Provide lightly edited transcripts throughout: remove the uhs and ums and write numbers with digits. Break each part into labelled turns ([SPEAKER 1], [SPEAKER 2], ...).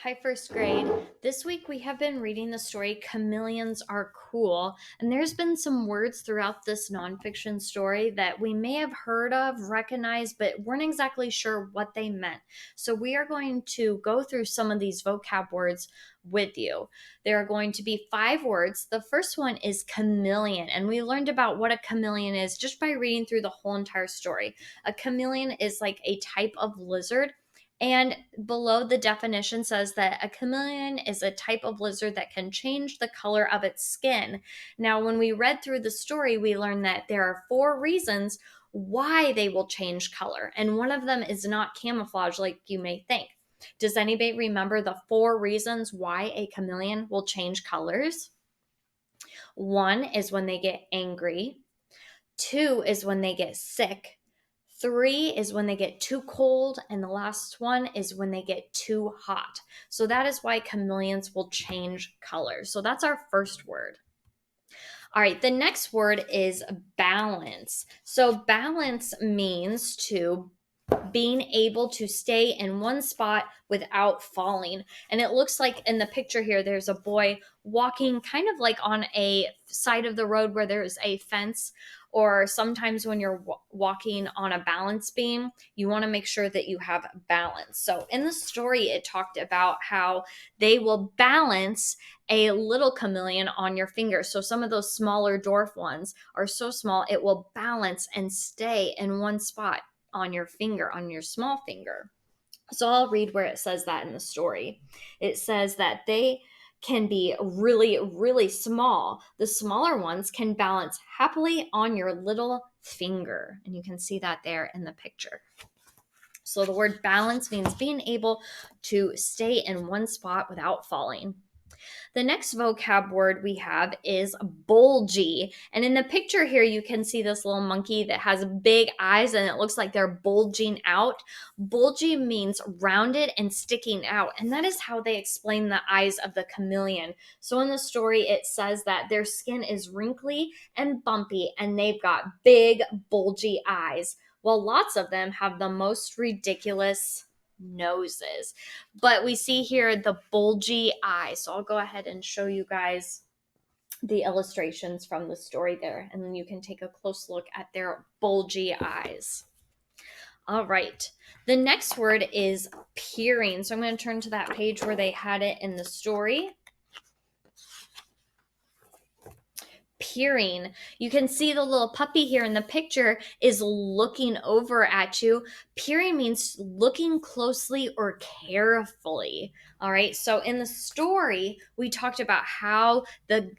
[SPEAKER 1] Hi, first grade. This week we have been reading the story Chameleons Are Cool, and there's been some words throughout this nonfiction story that we may have heard of, recognized, but weren't exactly sure what they meant. So we are going to go through some of these vocab words with you. There are going to be 5 words. The first one is chameleon, and we learned about what a chameleon is just by reading through the whole entire story. A chameleon is like a type of lizard. And below the definition says that a chameleon is a type of lizard that can change the color of its skin. Now, when we read through the story, we learned that there are 4 reasons why they will change color. And one of them is not camouflage like you may think. Does anybody remember the 4 reasons why a chameleon will change colors? One is when they get angry. 2 is when they get sick. 3 is when they get too cold, and the last one is when they get too hot. So that is why chameleons will change colors. So that's our first word. All right, the next word is balance. So balance means to being able to stay in one spot without falling. And it looks like in the picture here, there's a boy walking kind of like on a side of the road where there's a fence. Or sometimes when you're walking on a balance beam, you want to make sure that you have balance. So in the story, it talked about how they will balance a little chameleon on your finger. So some of those smaller dwarf ones are so small, it will balance and stay in one spot on your finger, on your small finger. So I'll read where it says that in the story. It says that they can be really, really small. The smaller ones can balance happily on your little finger. And you can see that there in the picture. So the word balance means being able to stay in one spot without falling. The next vocab word we have is bulgy. And in the picture here, you can see this little monkey that has big eyes and it looks like they're bulging out. Bulgy means rounded and sticking out. And that is how they explain the eyes of the chameleon. So in the story, it says that their skin is wrinkly and bumpy and they've got big, bulgy eyes. Well, lots of them have the most ridiculous noses. But we see here the bulgy eye. So I'll go ahead and show you guys the illustrations from the story there, and then you can take a close look at their bulgy eyes. All right. The next word is peering. So I'm going to turn to that page where they had it in the story. Peering. You can see the little puppy here in the picture is looking over at you. Peering means looking closely or carefully. All right. So in the story, we talked about how the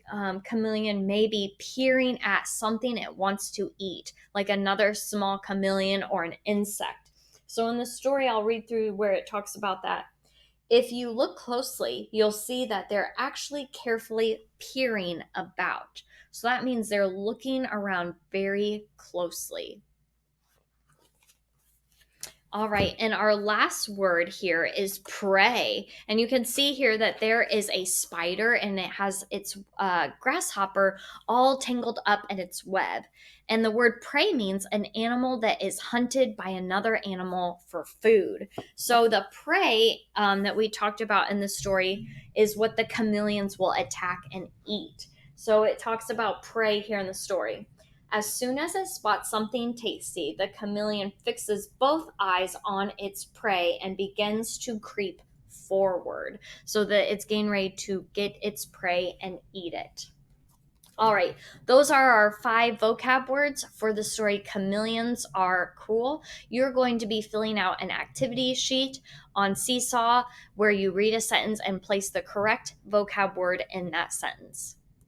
[SPEAKER 1] chameleon may be peering at something it wants to eat, like another small chameleon or an insect. So in the story, I'll read through where it talks about that. If you look closely, you'll see that they're actually carefully peering about. So that means they're looking around very closely. All right, and our last word here is prey. And you can see here that there is a spider and it has its grasshopper all tangled up in its web. And the word prey means an animal that is hunted by another animal for food. So the prey that we talked about in the story is what the chameleons will attack and eat. So it talks about prey here in the story. As soon as it spots something tasty, the chameleon fixes both eyes on its prey and begins to creep forward so that it's getting ready to get its prey and eat it. All right, those are our 5 vocab words for the story Chameleons Are Cool. You're going to be filling out an activity sheet on Seesaw where you read a sentence and place the correct vocab word in that sentence.